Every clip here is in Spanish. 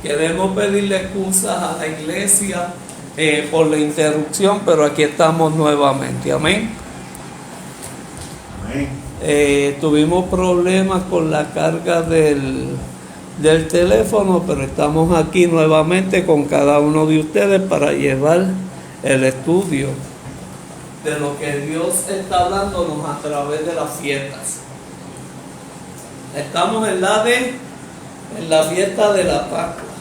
Queremos pedirle excusas a la iglesia por la interrupción, pero aquí estamos nuevamente. Amén. Tuvimos problemas con la carga del teléfono, pero estamos aquí nuevamente con cada uno de ustedes para llevar el estudio de lo que Dios está hablándonos a través de las fiestas. Estamos en la fiesta de la Pascua.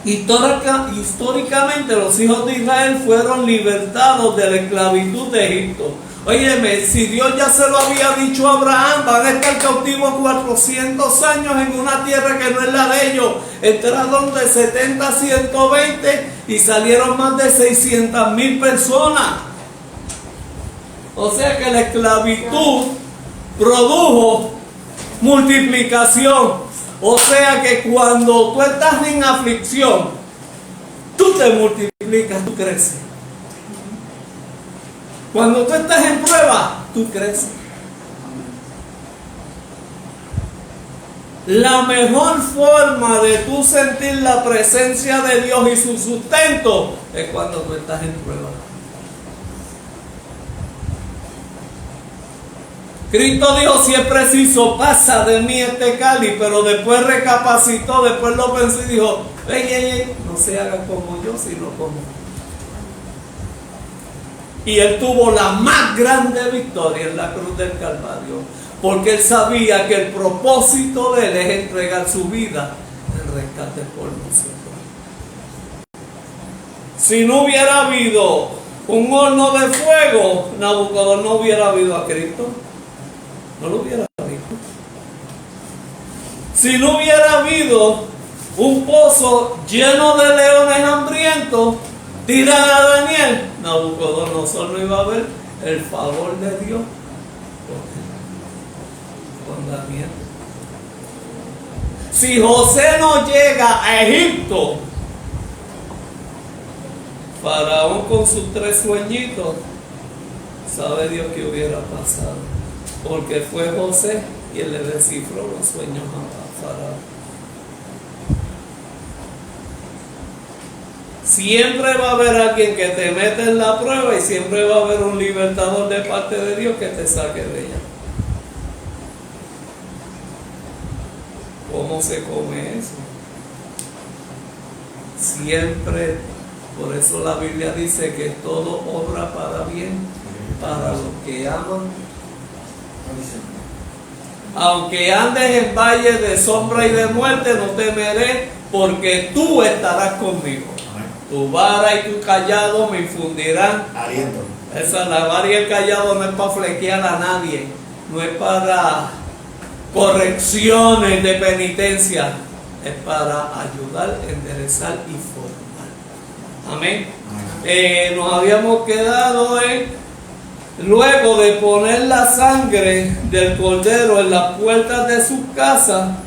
Históricamente los hijos de Israel fueron libertados de la esclavitud de Egipto. Óyeme, si Dios ya se lo había dicho a Abraham, van a estar cautivos 400 años en una tierra que no es la de ellos. Entraron de 70 a 120 y salieron más de 600,000 personas. O sea que la esclavitud produjo multiplicación. O sea que cuando tú estás en aflicción, tú te multiplicas, tú creces. Cuando tú estás en prueba, tú creces. La mejor forma de tú sentir la presencia de Dios y su sustento es cuando tú estás en prueba. Cristo dijo, si es preciso, pasa de mí este cáliz, pero después recapacitó, después lo pensó y dijo, no se haga como yo, sino como. Y él tuvo la más grande victoria en la cruz del Calvario, porque él sabía que el propósito de él es entregar su vida en rescate por nosotros. Si no hubiera habido un horno de fuego, Nabucodonosor no hubiera habido a Cristo. No lo hubiera visto. Si no hubiera habido un pozo lleno de leones hambrientos, tiran a Daniel, Nabucodonosor no iba a ver el favor de Dios con Daniel. Si José no llega a Egipto, Faraón con sus 3 sueñitos, sabe Dios qué hubiera pasado. Porque fue José quien le descifró los sueños a Faraón. Siempre va a haber alguien que te mete en la prueba y siempre va a haber un libertador de parte de Dios que te saque de ella. ¿Cómo se come eso? Siempre, por eso la Biblia dice que todo obra para bien para los que aman. Aunque andes en valle de sombra y de muerte, no temeré, porque tú estarás conmigo. Tu vara y tu callado me infundirán aliento. Esa, la vara y el callado no es para flequear a nadie, no es para correcciones de penitencia, es para ayudar, enderezar y formar. Amén. Nos habíamos quedado en... Luego de poner la sangre del cordero en las puertas de su casa,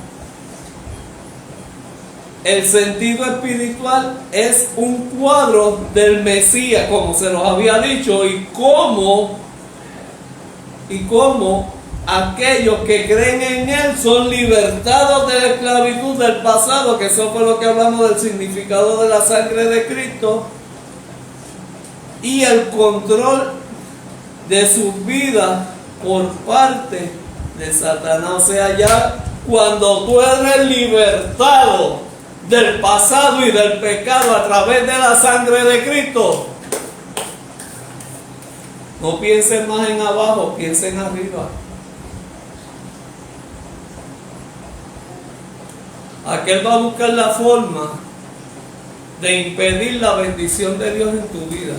el sentido espiritual es un cuadro del Mesías, como se nos había dicho, y cómo aquellos que creen en él son libertados de la esclavitud del pasado, que eso fue lo que hablamos del significado de la sangre de Cristo, y el control de sus vidas por parte de Satanás. O sea, ya cuando tú eres libertado del pasado y del pecado a través de la sangre de Cristo, no piensen más en abajo, piensen arriba. Aquel va a buscar la forma de impedir la bendición de Dios en tu vida.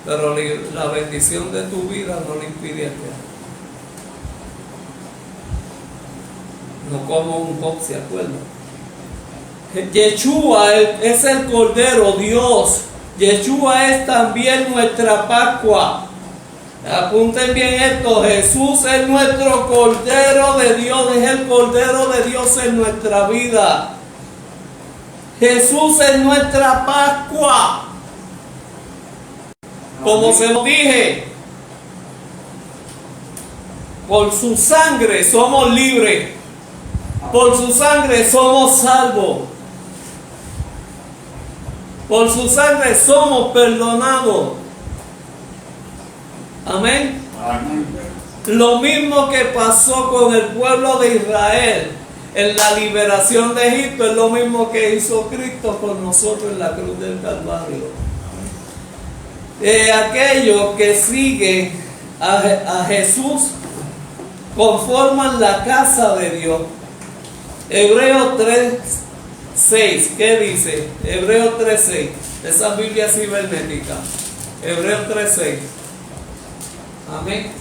Pero la bendición de tu vida no le impide a Dios. No como un Job, ¿se acuerdan? Yeshua es el Cordero, Dios. Yeshua es también nuestra Pascua. Apunten bien esto: Jesús es nuestro Cordero de Dios, es el Cordero de Dios en nuestra vida. Jesús es nuestra Pascua. Como se lo dije, por su sangre somos libres. Por su sangre somos salvos. Por su sangre somos perdonados. Amén. Amén. Lo mismo que pasó con el pueblo de Israel en la liberación de Egipto es lo mismo que hizo Cristo con nosotros en la cruz del Calvario. Aquellos que siguen a Jesús conforman la casa de Dios. Hebreos 3:6, ¿qué dice? Hebreos 3:6, esa Biblia cibernética. Hebreos 3:6. Amén.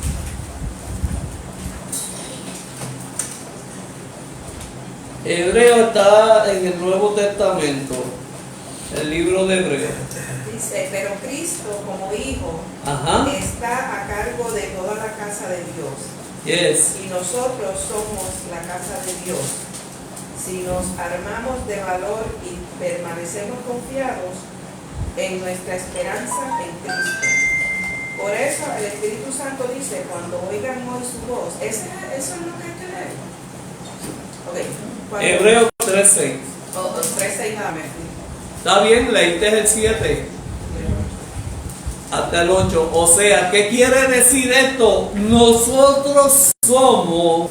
Hebreo está en el Nuevo Testamento, el libro de Hebreo. Dice, pero Cristo como Hijo está a cargo de toda la casa de Dios. Yes. Y nosotros somos la casa de Dios. Si nos armamos de valor y permanecemos confiados en nuestra esperanza en Cristo. Por eso el Espíritu Santo dice, cuando oigan hoy su voz, eso es lo que hay que leer. Okay. Hebreos 3:6. 3:6 nada más. Está bien, leíste el 7 hasta el 8. O sea, ¿qué quiere decir esto? Nosotros somos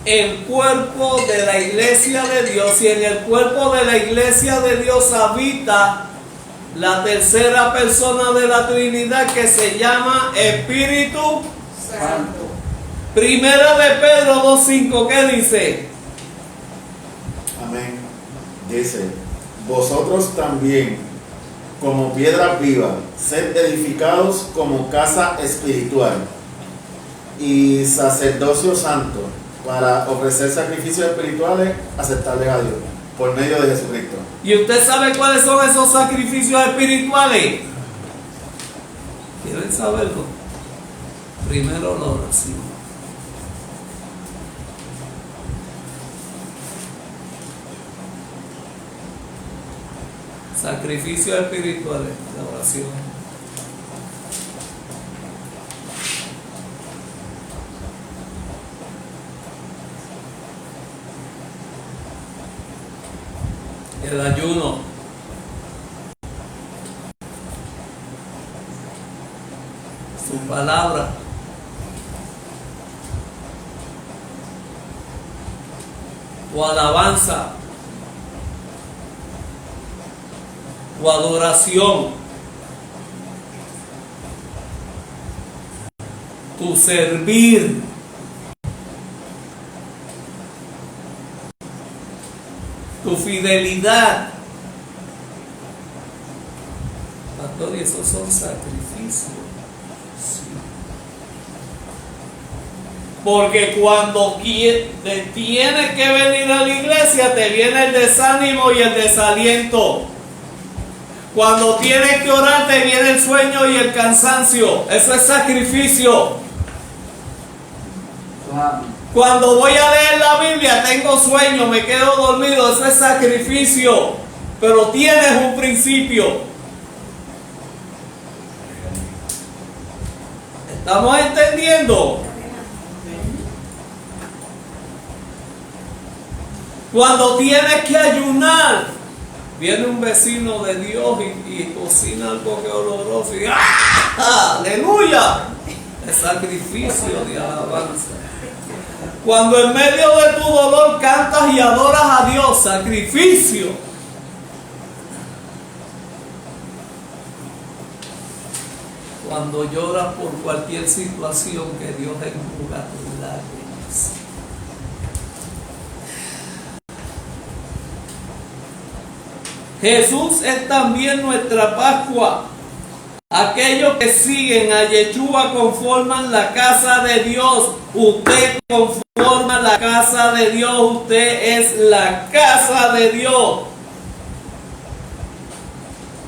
el cuerpo de la iglesia de Dios, y en el cuerpo de la iglesia de Dios habita la tercera persona de la Trinidad, que se llama Espíritu Santo. Primera de Pedro 2:5, ¿qué dice? Amén. Dice, vosotros también, como piedras vivas, sed edificados como casa espiritual y sacerdocio santo, para ofrecer sacrificios espirituales aceptables a Dios, por medio de Jesucristo. ¿Y usted sabe cuáles son esos sacrificios espirituales? ¿Quieren saberlo? Primero la oración. Sacrificios espirituales, la oración. El ayuno. Su palabra. Tu alabanza. Tu adoración. Tu servir. Tu fidelidad. Pastor, y esos son sacrificios. Sí. Porque cuando tienes que venir a la iglesia, te viene el desánimo y el desaliento. Cuando tienes que orar, te viene el sueño y el cansancio. Eso es sacrificio. Cuando voy a leer la Biblia, tengo sueño, me quedo dormido. Eso es sacrificio. Pero tienes un principio. ¿Estamos entendiendo? Cuando tienes que ayunar, viene un vecino de Dios y cocina algo que oloroso y ¡ah! ¡Aleluya! Es sacrificio de alabanza. Cuando en medio de tu dolor cantas y adoras a Dios, sacrificio. Cuando lloras por cualquier situación, que Dios enjuga tus lágrimas. Jesús es también nuestra Pascua. Aquellos que siguen a Yeshua conforman la casa de Dios. Usted conforma la casa de Dios. Usted es la casa de Dios.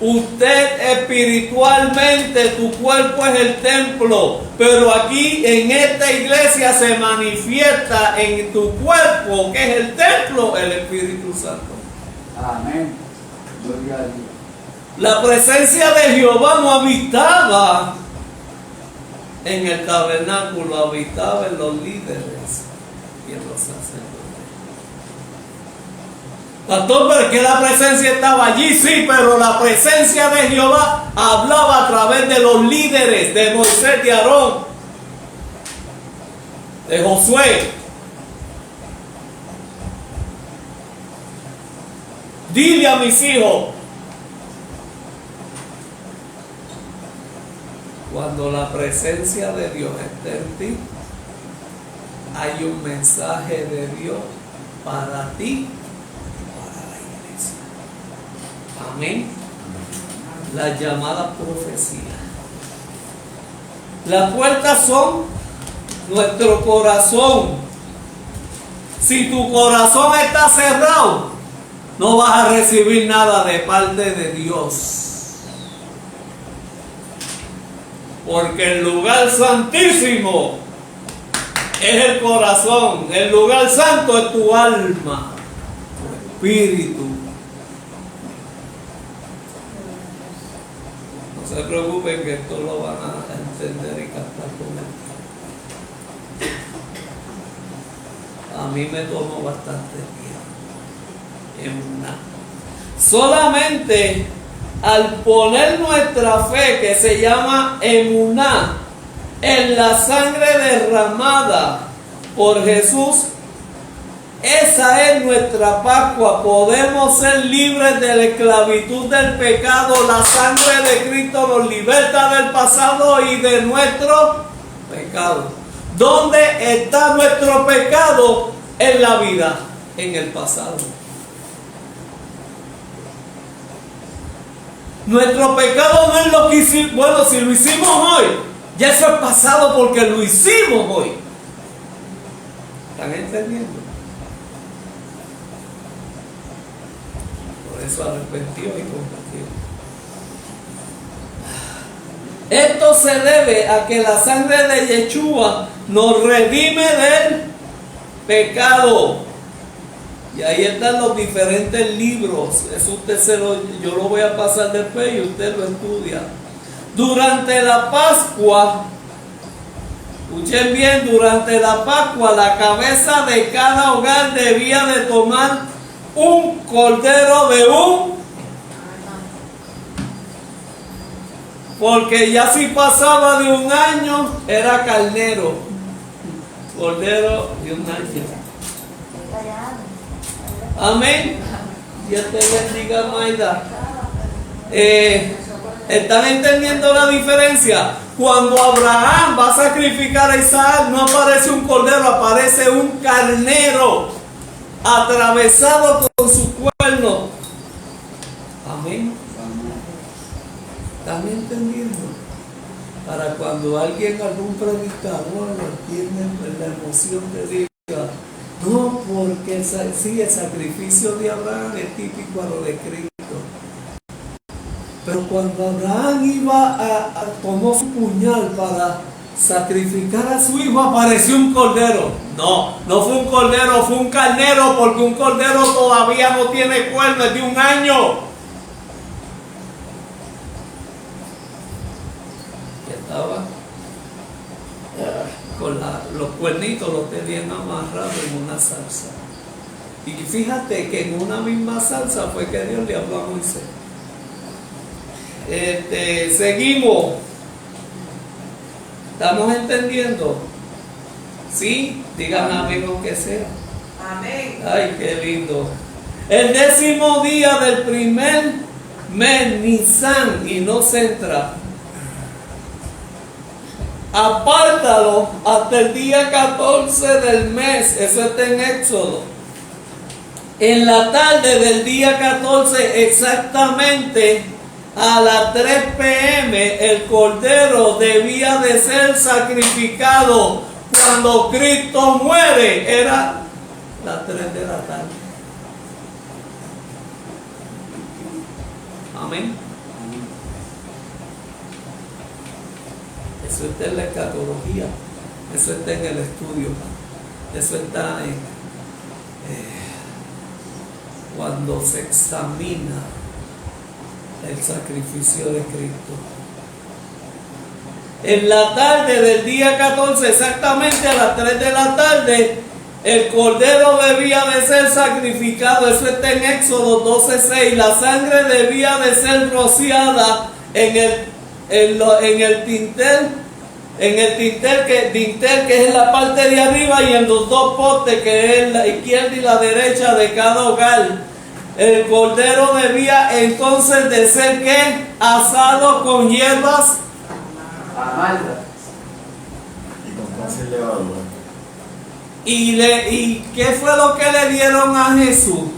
Usted espiritualmente, tu cuerpo es el templo. Pero aquí en esta iglesia se manifiesta en tu cuerpo, que es el templo, el Espíritu Santo. Amén. Gloria a Dios. La presencia de Jehová no habitaba en el tabernáculo, habitaba en los líderes y en los sacerdotes. Pastor, pero es que la presencia estaba allí, sí, pero la presencia de Jehová hablaba a través de los líderes, de Moisés, de Aarón, de Josué. Dile a mis hijos, cuando la presencia de Dios esté en ti, hay un mensaje de Dios para ti y para la iglesia. Amén. Las llamadas profecías. Las puertas son nuestro corazón. Si tu corazón está cerrado, no vas a recibir nada de parte de Dios. Porque el lugar santísimo es el corazón. El lugar santo es tu alma, tu espíritu. No se preocupen que esto lo van a entender y captar con el tiempo. A mí me tomó bastante tiempo. Solamente al poner nuestra fe, que se llama emuná, en la sangre derramada por Jesús, esa es nuestra Pascua. Podemos ser libres de la esclavitud del pecado. La sangre de Cristo nos liberta del pasado y de nuestro pecado. ¿Dónde está nuestro pecado? En la vida, en el pasado. Nuestro pecado no es lo que hicimos. Bueno, si lo hicimos hoy, ya eso es pasado porque lo hicimos hoy. ¿Están entendiendo? Por eso arrepentió y convirtió. Esto se debe a que la sangre de Yeshua nos redime del pecado. Y ahí están los diferentes libros. Eso yo lo voy a pasar después y usted lo estudia. Durante la Pascua, escuchen bien, durante la Pascua la cabeza de cada hogar debía de tomar un cordero de un, porque ya si pasaba de un año era carnero, cordero de un año. Amén. Dios te bendiga, Maida. ¿Están entendiendo la diferencia? Cuando Abraham va a sacrificar a Isaac, no aparece un cordero, aparece un carnero atravesado con su cuerno. Amén. ¿Están entendiendo? Para cuando algún predicador tiene la emoción de Dios. No, porque sí, el sacrificio de Abraham es típico a lo de Cristo. Pero cuando Abraham iba tomó su puñal para sacrificar a su hijo, apareció un cordero. No fue un cordero, fue un carnero, porque un cordero todavía no tiene cuerno, es de un año. Y estaba con los cuernitos, los tenían amarrados en una salsa. Y fíjate que en una misma salsa fue que Dios le habló a Moisés. Seguimos. ¿Estamos entendiendo? ¿Sí? Digan amén aunque sea. Amén. Ay, qué lindo. El 10º día del primer mes, Nisan, y no se entra. Apártalo hasta el día 14 del mes. Eso está en Éxodo. En la tarde del día 14, exactamente a las 3 p.m., el cordero debía de ser sacrificado. Cuando Cristo muere, era las 3 de la tarde. Amén. Eso está en la escatología, eso está en el estudio, eso está en cuando se examina el sacrificio de Cristo. En la tarde del día 14, exactamente a las 3 de la tarde, El cordero debía de ser sacrificado, eso está en Éxodo 12:6. La sangre debía de ser rociada en el dintel que es la parte de arriba, y en los dos postes que es la izquierda y la derecha de cada hogar. El cordero debía entonces de ser ¿qué? Asado con hierbas amargas. Y con pan sin levadura. ¿Y qué fue lo que le dieron a Jesús?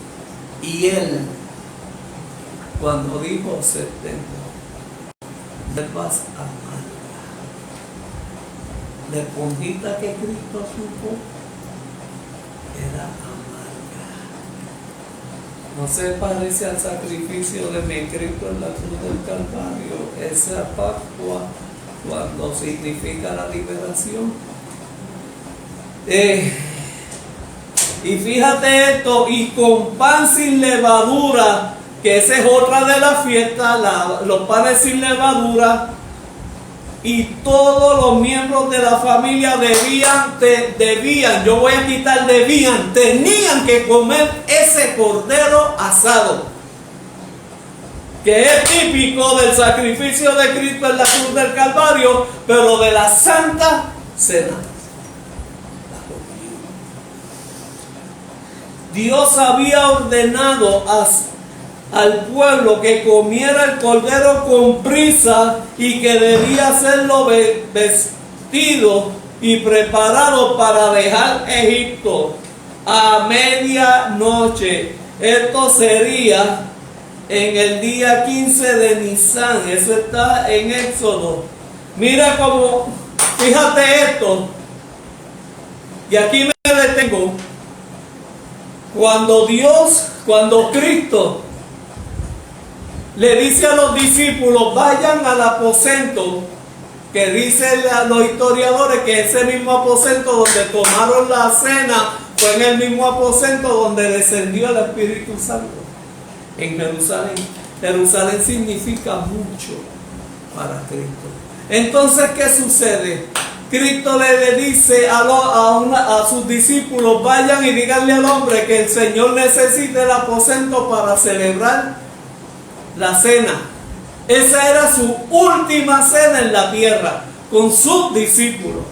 Y él, cuando dijo 70, hierbas amargas, la esponjita que Cristo supo era amarga. No se parece al sacrificio de mi Cristo en la cruz del Calvario, esa Pascua, cuando significa la liberación. Y fíjate esto, y con pan sin levadura, que esa es otra de las fiestas, los panes sin levadura, y todos los miembros de la familia debían, yo voy a quitar debían, tenían que comer ese cordero asado, que es típico del sacrificio de Cristo en la cruz del Calvario, pero de la Santa Cena. Dios había ordenado al pueblo que comiera el cordero con prisa y que debía hacerlo vestido y preparado para dejar Egipto a medianoche. Esto sería en el día 15 de Nisan. Eso está en Éxodo. Mira cómo, fíjate esto, y aquí me detengo. Cuando Cristo le dice a los discípulos, vayan al aposento, que dicen los historiadores que ese mismo aposento donde tomaron la cena fue en el mismo aposento donde descendió el Espíritu Santo, en Jerusalén. Jerusalén significa mucho para Cristo. Entonces, ¿qué sucede? Cristo le dice a sus discípulos, vayan y díganle al hombre que el Señor necesita el aposento para celebrar la cena. Esa era su última cena en la tierra con sus discípulos.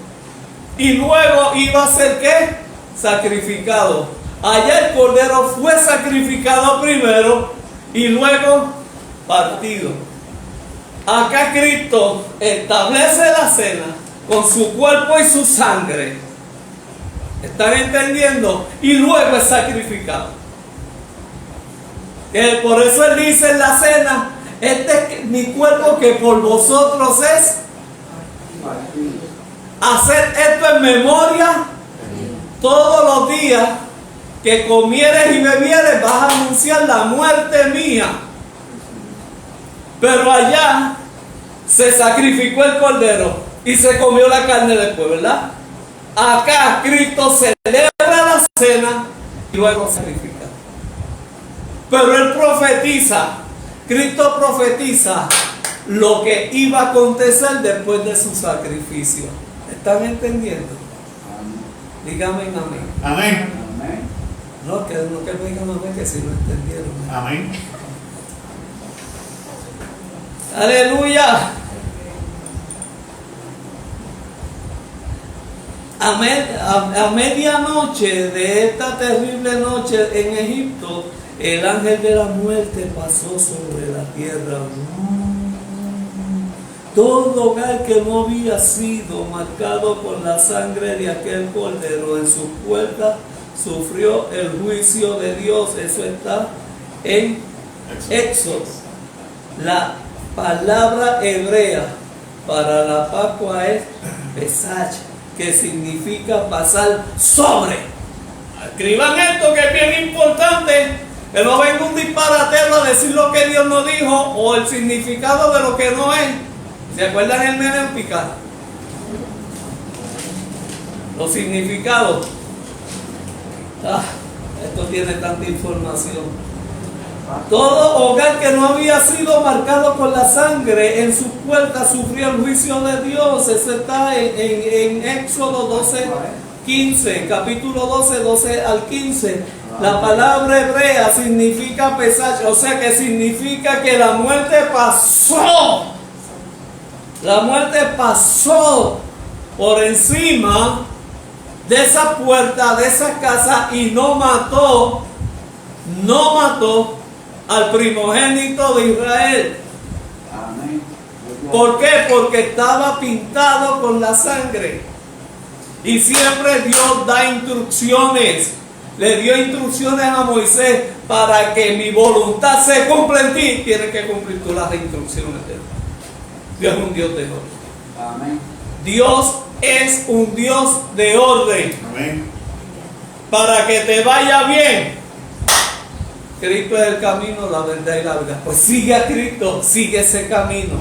Y luego iba a ser ¿qué? Sacrificado. Allá el cordero fue sacrificado primero y luego partido. Acá Cristo establece la cena con su cuerpo y su sangre. ¿Están entendiendo? Y luego es sacrificado. Por eso él dice en la cena, este es mi cuerpo que por vosotros es. Hacer esto en memoria todos los días que comieres y bebieres, vas a anunciar la muerte mía. Pero allá se sacrificó el cordero y se comió la carne después, ¿verdad? Acá Cristo celebra la cena y luego sacrifica. Pero él profetiza, Cristo profetiza lo que iba a acontecer después de su sacrificio. ¿Están entendiendo? Dígame amén. Amén. Amén. No, que me digan amén, que si no entendieron. Amén. Aleluya. A medianoche de esta terrible noche en Egipto, el ángel de la muerte pasó sobre la tierra. Todo hogar que no había sido marcado con la sangre de aquel cordero en sus puertas sufrió el juicio de Dios. Eso está en Éxodo. La palabra hebrea para la Pascua es Pesach, que significa pasar sobre. Escriban esto, que es bien importante, que no venga un disparatero a decir lo que Dios no dijo o el significado de lo que no es. ¿Se acuerdan el Menem Picard? Los significados. Esto tiene tanta información. Todo hogar que no había sido marcado con la sangre en sus puertas sufrió el juicio de Dios. Eso está en Éxodo 12:15. 15, capítulo 12, 12 al 15. La palabra hebrea significa pesach, o sea que significa que la muerte pasó. La muerte pasó por encima de esa puerta, de esa casa, y no mató al primogénito de Israel. Amén. ¿Por qué? Porque estaba pintado con la sangre. Y siempre Dios da instrucciones. Le dio instrucciones a Moisés para que mi voluntad se cumpla en ti. Tienes que cumplir tú las instrucciones de Dios. Dios es un Dios de orden. Amén. Dios es un Dios de orden. Amén. Para que te vaya bien. Cristo es el camino, la verdad y la vida. Pues sigue a Cristo, sigue ese camino.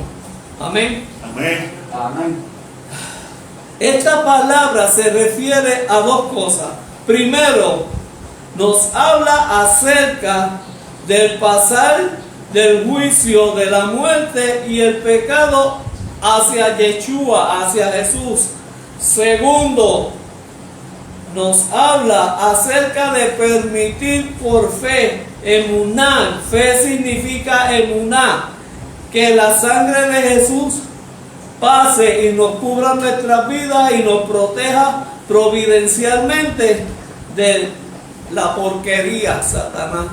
Amén. Amén. Amén. Esta palabra se refiere a dos cosas. Primero, nos habla acerca del pasar del juicio de la muerte y el pecado hacia Yeshua, hacia Jesús. Segundo, nos habla acerca de permitir por fe, emuná. Fe significa emuná, que la sangre de Jesús pase y nos cubra nuestras vidas y nos proteja providencialmente de la porquería, Satanás.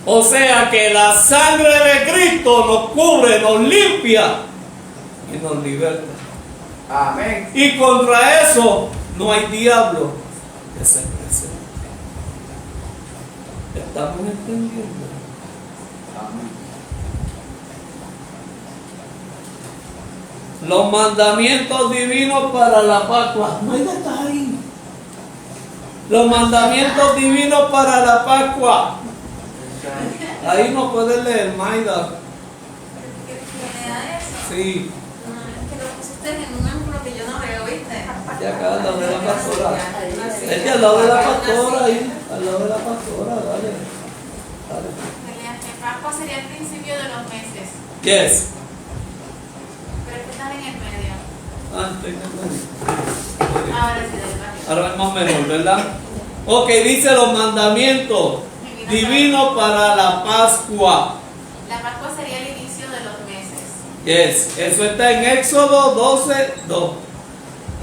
O sea que la sangre de Cristo nos cubre, nos limpia y nos liberta. Amén. Y contra eso no hay diablo que se presente. ¿Estamos entendiendo? Amén. Los mandamientos divinos para la Pascua. No hay detalle. Los mandamientos divinos para la Pascua. Ahí no puedes leer, Maida. ¿Qué da eso? Sí, No, es que lo pusiste en un ángulo que yo no veo, ¿viste? ya acá al lado de la pastora. Es que al lado de la pastora, ahí. Al lado de la pastora, dale. Dale. Que Pascua sería el principio de los meses, Yes. pero es que estás en el medio. Ah, estoy en el medio. Ahora sí, del baño. Ahora es más mejor, ¿verdad? Ok, dice los mandamientos divinos para la Pascua. La Pascua sería el inicio de los meses. Yes, eso está en Éxodo 12:2.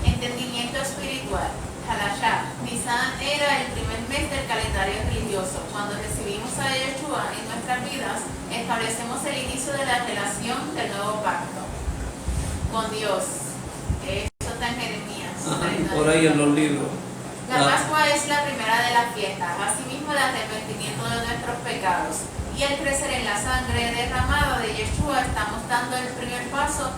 Entendimiento espiritual. Halashá. Nisan era el primer mes del calendario religioso. Cuando recibimos a Yeshua en nuestras vidas, establecemos el inicio de la relación del nuevo pacto con Dios. Eso está en Jeremías. Ajá, por ahí en los libros. La Pascua es la primera de las fiestas, asimismo el arrepentimiento de nuestros pecados. Y al crecer en la sangre derramada de Yeshua, estamos dando el primer paso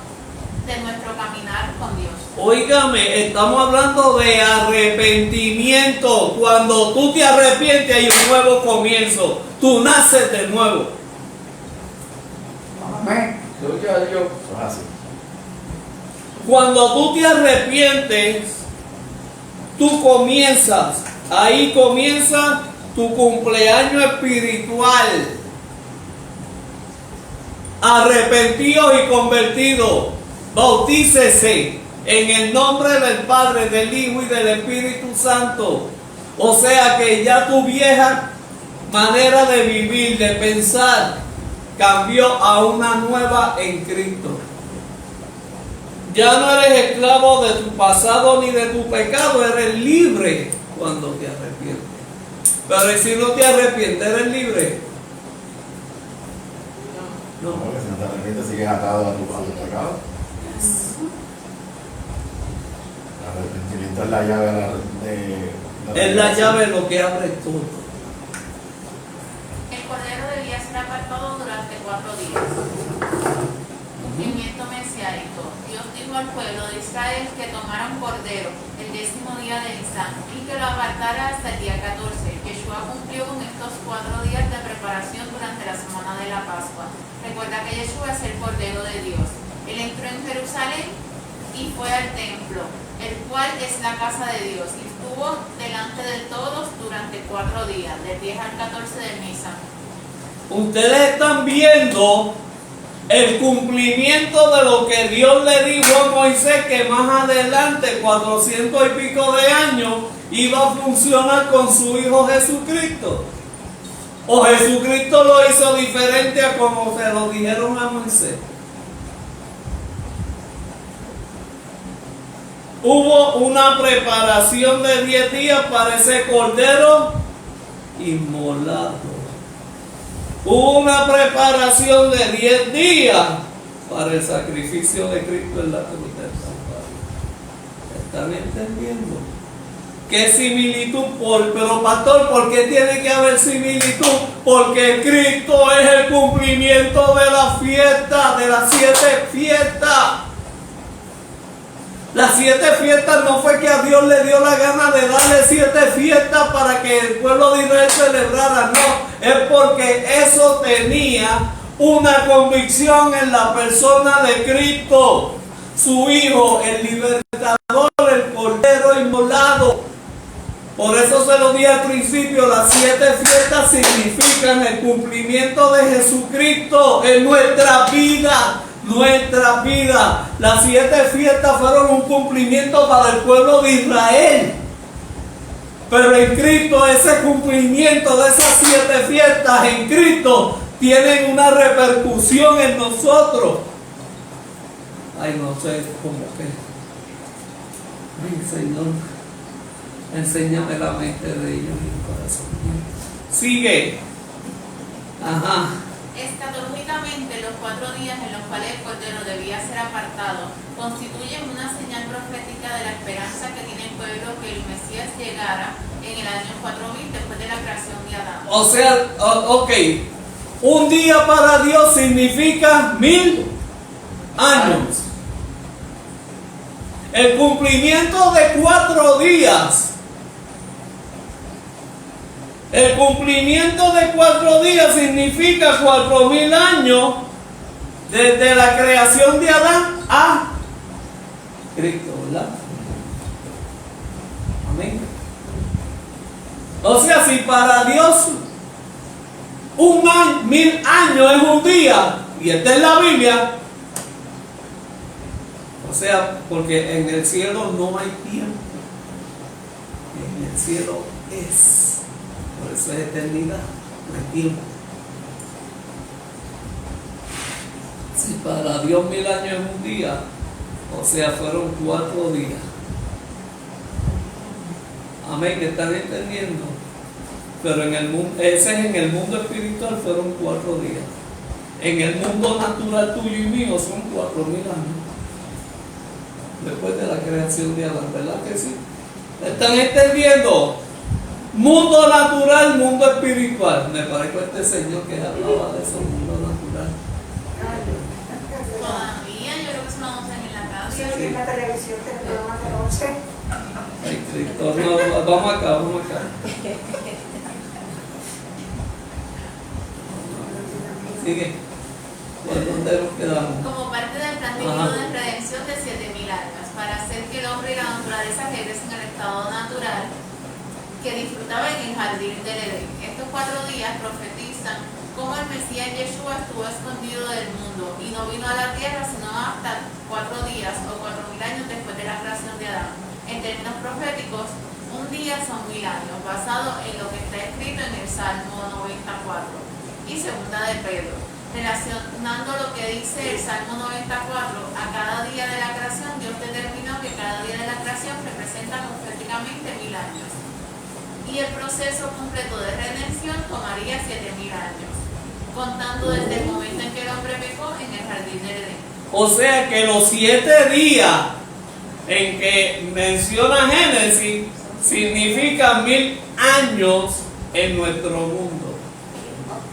de nuestro caminar con Dios. Óigame, estamos hablando de arrepentimiento. Cuando tú te arrepientes hay un nuevo comienzo. Tú naces de nuevo. Amén. Gloria a Dios. Eso es así. Cuando tú te arrepientes, tú comienzas. Ahí comienza tu cumpleaños espiritual. Arrepentidos y convertidos, bautícese en el nombre del Padre, del Hijo y del Espíritu Santo. O sea que ya tu vieja manera de vivir, de pensar, cambió a una nueva en Cristo. Ya no eres esclavo de tu pasado ni de tu pecado, eres libre cuando te arrepientes. Pero si no te arrepientes, eres libre. No. Porque si no te arrepientes, sigues atado a tu pecado. El arrepentimiento es la llave Es la llave lo que abre todo. El cordero debía ser apartado durante 4 días. Cumplimiento mesiánico. Dios dijo al pueblo de Israel que tomara un cordero el 10º día de Nisan y que lo apartara hasta el día 14. Yeshua cumplió con estos 4 días de preparación durante la semana de la Pascua. Recuerda que Yeshua es el cordero de Dios. Él entró en Jerusalén y fue al templo, el cual es la casa de Dios, y estuvo delante de todos durante 4 días, del 10 al 14 del Nisan. Ustedes están viendo el cumplimiento de lo que Dios le dijo a Moisés, que más adelante, 400 y pico de años, iba a funcionar con su Hijo Jesucristo. O Jesucristo lo hizo diferente a como se lo dijeron a Moisés. Hubo una preparación de 10 días para ese cordero inmolado. Hubo una preparación de 10 días para el sacrificio de Cristo en la cruz del Calvario. ¿Están entendiendo? ¿Qué similitud? Pero pastor, ¿por qué tiene que haber similitud? Porque Cristo es el cumplimiento de la fiesta, de las 7 fiestas. Las 7 fiestas no fue que a Dios le dio la gana de darle 7 fiestas para que el pueblo de Israel celebrara, no, es porque eso tenía una convicción en la persona de Cristo, su Hijo, el libertador, el cordero inmolado. Por eso se lo di al principio, las 7 fiestas significan el cumplimiento de Jesucristo en nuestra vida. Nuestra vida. Las 7 fiestas fueron un cumplimiento para el pueblo de Israel, pero en Cristo ese cumplimiento de esas 7 fiestas en Cristo tienen una repercusión en nosotros. Ay, no sé cómo que. Ay, Señor, enséñame la mente de ellos y el corazón. Sigue. Ajá. Escatológicamente, los 4 días en los cuales el Cordero debía ser apartado constituyen una señal profética de la esperanza que tiene el pueblo que el Mesías llegara en el año 4000 después de la creación de Adán. O sea, ok, un día para Dios significa 1000 años. El cumplimiento de 4 días. El cumplimiento de 4 días significa 4000 años desde la creación de Adán a Cristo, ¿verdad? Amén. O sea, si para Dios 1000 años es un día, y está en la Biblia, o sea, porque en el cielo no hay tiempo, en el cielo es. Por eso es eternidad, no hay tiempo. Si para Dios 1000 años es un día, o sea, fueron 4 días. Amén, que están entendiendo. Pero en el mundo, ese es en el mundo espiritual, fueron 4 días. En el mundo natural tuyo y mío son 4000 años. Después de la creación de Adán, ¿verdad que sí? ¿Están entendiendo? Mundo natural, mundo espiritual. Me parece que este señor que hablaba de eso, mundo natural. Todavía yo creo que se lo usan en la casa. Sí, en la televisión te lo dan de noche. Ay, Cristo, no, vamos acá. Sigue. ¿Por dónde nos quedamos? Como parte del plan divino de redención de 7000 años, para hacer que el hombre y la naturaleza regresen al estado natural que disfrutaba en el jardín del Edén. Estos 4 días profetizan cómo el Mesías Yeshua estuvo escondido del mundo y no vino a la tierra sino hasta 4 días o 4000 años después de la creación de Adán. En términos proféticos, un día son 1000 años, basado en lo que está escrito en el Salmo 94 y segunda de Pedro. Relacionando lo que dice el Salmo 94, a cada día de la creación Dios determinó que cada día de la creación representa proféticamente 1000 años. Y el proceso completo de redención tomaría 7000 años, contando desde el momento en que el hombre pecó en el jardín del Edén. O sea que los 7 días en que menciona Génesis significan 1000 años en nuestro mundo.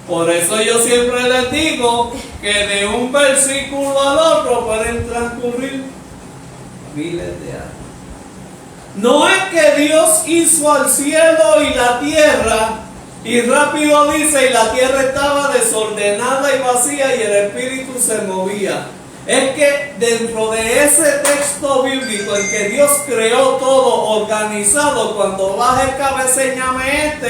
Por eso yo siempre les digo que de un versículo al otro pueden transcurrir miles de años. No es que Dios hizo al cielo y la tierra y rápido dice y la tierra estaba desordenada y vacía y el espíritu se movía. Es que dentro de ese texto bíblico en que Dios creó todo organizado, cuando baja el cabeceñame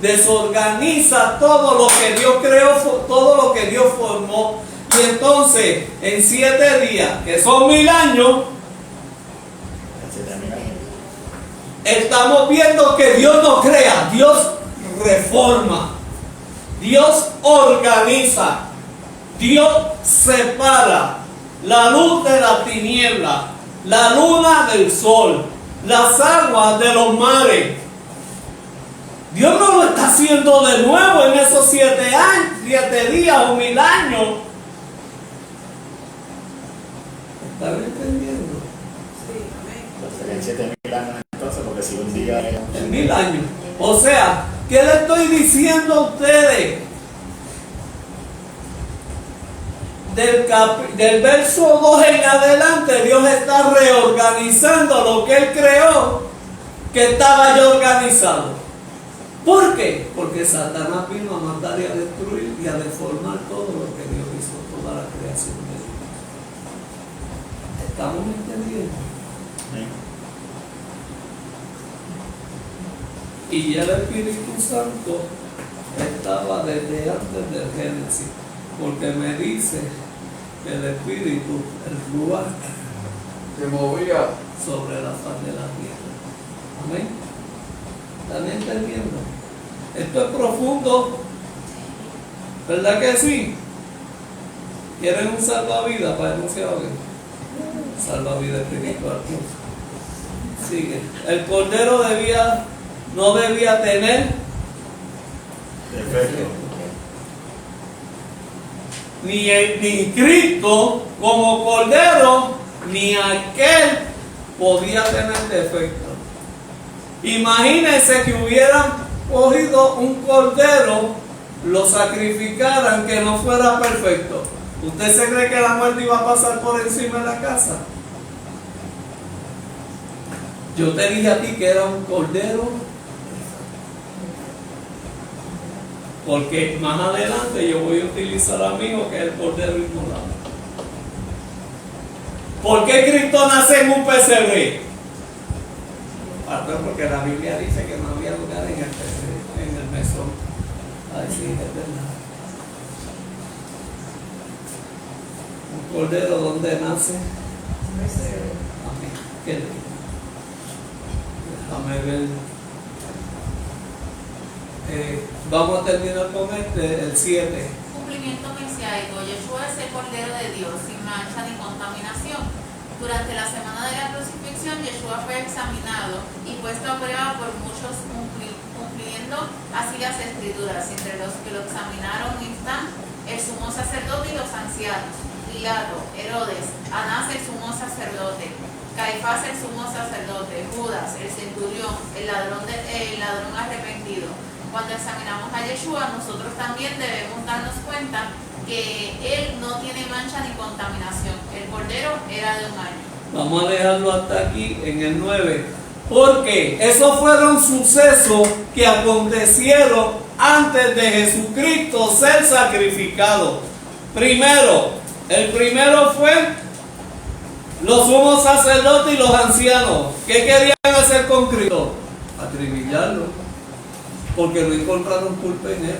desorganiza todo lo que Dios creó, todo lo que Dios formó. Y entonces, en 7 días, que son 1000 años, estamos viendo que Dios no crea, Dios reforma, Dios organiza, Dios separa la luz de la tiniebla, la luna del sol, las aguas de los mares. Dios no lo está haciendo de nuevo en esos 7 días o 1000 años. ¿Están entendiendo? Sí, amén. Pues serían 7000 años entonces, porque si un día es En 1000 años. O sea, ¿qué le estoy diciendo a ustedes? Del verso 2 en adelante, Dios está reorganizando lo que Él creó, que estaba ya organizado. ¿Por qué? Porque Satanás vino a matar y a destruir y a deformar todo lo que Dios hizo, toda la creación de Dios. ¿Estamos entendiendo? Y ya el Espíritu Santo estaba desde antes del Génesis, porque me dice que el Espíritu, el Ruach, Se movía. sobre la faz de la tierra. Amén. ¿Están entendiendo? Esto es profundo, ¿verdad que sí? ¿Quieren un salvavidas para que no se ahoguen? Salvavidas espiritual. Sigue. El cordero no debía tener defecto. ni Cristo como cordero, ni aquel podía tener defecto. Imagínense que hubieran cogido un cordero, lo sacrificaran, que no fuera perfecto. ¿Usted se cree que la muerte iba a pasar por encima de la casa? Yo te dije a ti que era un cordero, porque más adelante yo voy a utilizar a mi hijo, que es el cordero inmolado. ¿Por qué Cristo nace en un pesebre? Porque la Biblia dice que no había lugar en el mesón. Ay, sí, es verdad. Un cordero, ¿dónde nace? Amén. ¿Qué le digo? Déjame ver. Vamos a terminar con el 7. Cumplimiento mesiánico. Yeshua es el Cordero de Dios, sin mancha ni contaminación. Durante la semana de la crucifixión, Yeshua fue examinado y puesto a prueba por muchos, cumpliendo así las escrituras. Entre los que lo examinaron están el sumo sacerdote y los ancianos, Pilato, Herodes, Anás el sumo sacerdote, Caifás el sumo sacerdote, Judas, el centurión, el ladrón arrepentido. Cuando examinamos a Yeshua, nosotros también debemos darnos cuenta que Él no tiene mancha ni contaminación. El cordero era de 1 año. Vamos a dejarlo hasta aquí en el 9. Porque esos fueron sucesos que acontecieron antes de Jesucristo ser sacrificado. El primero fue los sumos sacerdotes y los ancianos. ¿Qué querían hacer con Cristo? Acribillarlo. Porque no encontraron culpa en Él.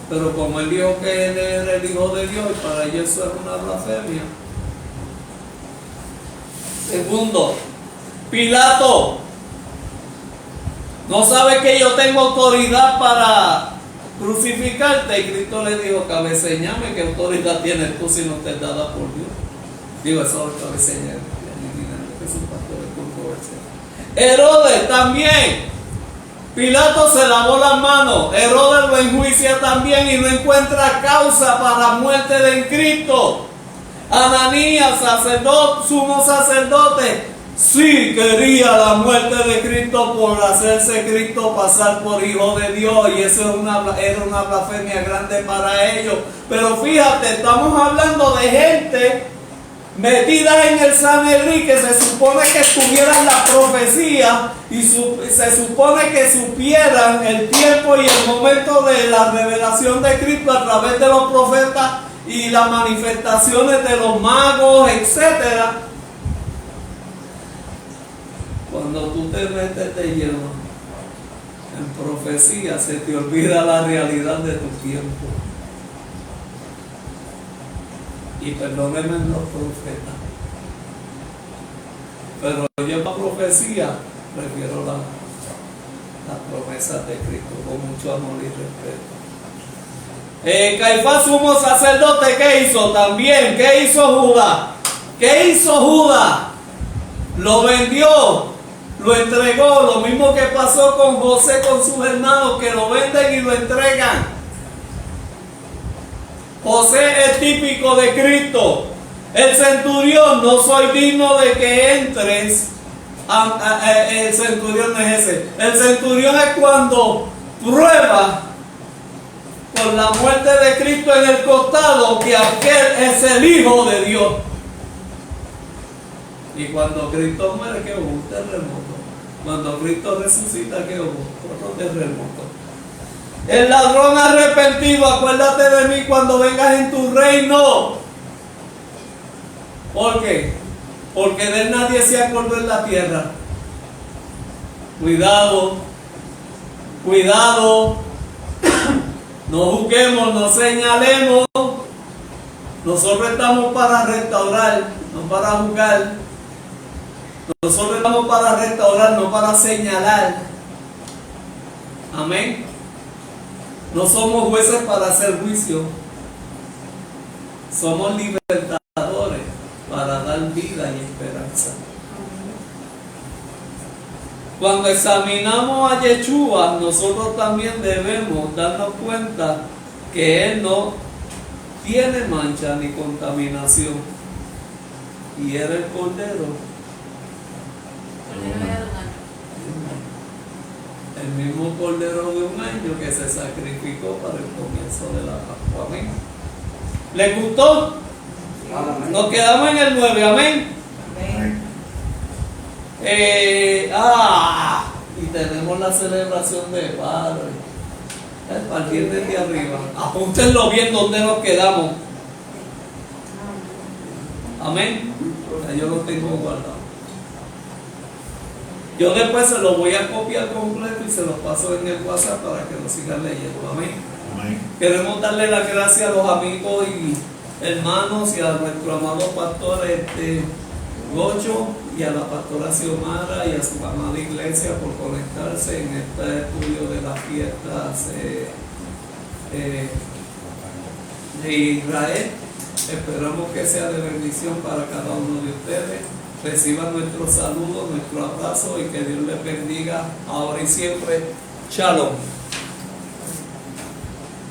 Pero como Él dijo que Él era el Hijo de Dios, y para ellos eso era una blasfemia. Segundo, Pilato no sabe que yo tengo autoridad para crucificarte. Y Cristo le dijo: cabeceñame, ¿qué autoridad tienes tú si no te es dada por Dios? Digo, eso es cabeceñar, que es un pastor de controversia. Herodes también. Pilato se lavó las manos, Herodes lo enjuicia también y no encuentra causa para muerte de Cristo. Ananías, sumo sacerdote, sí quería la muerte de Cristo por hacerse Cristo pasar por Hijo de Dios, y eso era una blasfemia grande para ellos. Pero fíjate, estamos hablando de gente metidas en el Sanedrín, que se supone que estuvieran la profecía y se supone que supieran el tiempo y el momento de la revelación de Cristo a través de los profetas y las manifestaciones de los magos, etc. Cuando tú te metes de lleno en profecía, se te olvida la realidad de tu tiempo. Y perdónenme los profetas. Pero yo en la profecía prefiero las promesas de Cristo con mucho amor y respeto. Caifás, sumo sacerdote, ¿qué hizo? También, ¿qué hizo Judas? ¿Qué hizo Judas? Lo vendió, lo entregó, lo mismo que pasó con José con sus hermanos, que lo venden y lo entregan. José es típico de Cristo. El centurión, no soy digno de que entres. El centurión no es ese. El centurión es cuando prueba con la muerte de Cristo en el costado que aquel es el Hijo de Dios. Y cuando Cristo muere, ¿qué hubo? Un terremoto. Cuando Cristo resucita, ¿qué hubo? Otro terremoto. El ladrón arrepentido, acuérdate de mí cuando vengas en tu reino. ¿Por qué? Porque de él nadie se acordó en la tierra. Cuidado, cuidado. No juzguemos, no señalemos. Nosotros estamos para restaurar, no para juzgar. Nosotros estamos para restaurar, no para señalar. Amén. No somos jueces para hacer juicio. Somos libertadores para dar vida y esperanza. Cuando examinamos a Yeshua, nosotros también debemos darnos cuenta que Él no tiene mancha ni contaminación. Y era el Cordero. El mismo Cordero de un año que se sacrificó para el comienzo de la Pascua. Amén. ¿Les gustó? Amén. Nos quedamos en el 9. Amén. Amén. Y tenemos la celebración de Padre. Para el viernes de arriba. Apúntenlo bien donde nos quedamos. Amén. Ya yo lo tengo guardado. Yo después se lo voy a copiar completo y se lo paso en el WhatsApp para que lo sigan leyendo. Amén. Amén. Queremos darle las gracias a los amigos y hermanos y a nuestro amado pastor Gocho y a la pastora Xiomara y a su amada iglesia por conectarse en este estudio de las fiestas de Israel. Esperamos que sea de bendición para cada uno de ustedes. Reciban nuestro saludo, nuestro abrazo y que Dios les bendiga ahora y siempre. Shalom.